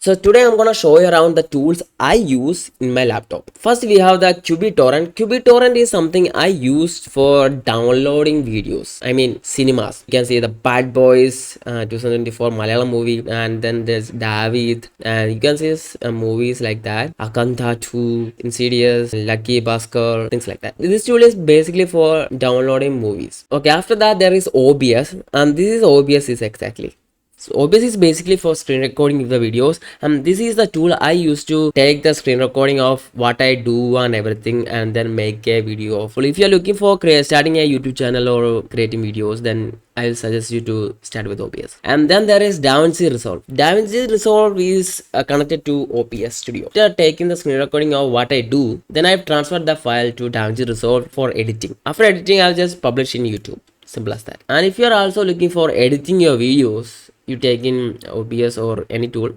So today I'm gonna show you around the tools I use in my laptop. First we have the QBTorrent. QBTorrent is something I used for downloading videos. I mean cinemas. You can see the Bad Boys 2024 Malayalam movie, and then there's David, and you can see movies like that. Akantha 2, Insidious, Lucky Bhaskar, things like that. This tool is basically for downloading movies. Okay, after that there is OBS, and this is OBS is exactly. So OBS is basically for screen recording of the videos, and this is the tool I use to take the screen recording of what I do and everything and then make a video. So if you're looking for starting a YouTube channel or creating videos, then I'll suggest you to start with OBS. And then there is DaVinci Resolve. DaVinci Resolve is connected to OBS Studio. After taking the screen recording of what I do, then I've transferred the file to DaVinci Resolve for editing. After editing, I'll just publish in YouTube. Simple as that. And if you're also looking for editing your videos, you take in OBS or any tool,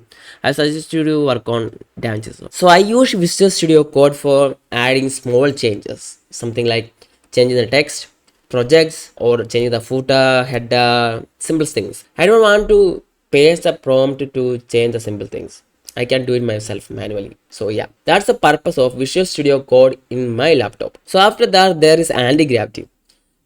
I suggest you to work on DaVinci. So I use Visual Studio Code for adding small changes, something like changing the text, projects, or changing the footer, header, simple things. I don't want to paste the prompt to change the simple things. I can do it myself manually. So yeah, that's the purpose of Visual Studio Code in my laptop. So after that, there is Antigravity.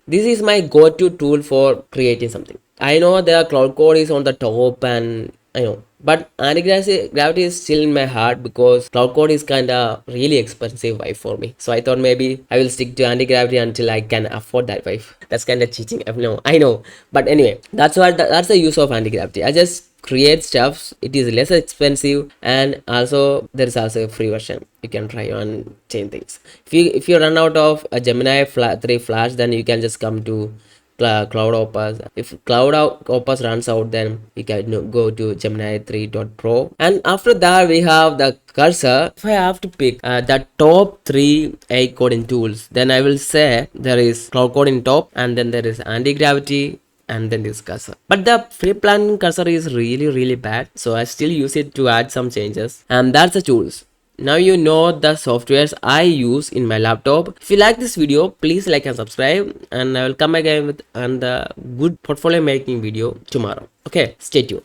This is my go-to tool for creating something. I know the cloud code is on the top, and I know, but Antigravity is still in my heart because cloud code is kind of really expensive wife for me. So I thought maybe I will stick to Antigravity until I can afford that wife. That's kind of cheating. I know, but anyway, that's the use of Antigravity. I just create stuff. It is less expensive, and also there is also a free version. You can try on change things. If you run out of a Gemini 3 Flash, then you can just come to Cloud Opus. If Cloud Opus runs out, then you can go to Gemini 3.pro. And after that we have the cursor. If I have to pick the top 3 AI coding tools, then I will say there is Cloud Coding top, and then there is Antigravity, and then this cursor. But the free plan cursor is really bad, so I still use it to add some changes. And that's the tools. Now you know the softwares I use in my laptop. If you like this video, please like and subscribe, and I will come again with another good portfolio making video tomorrow. Okay, stay tuned.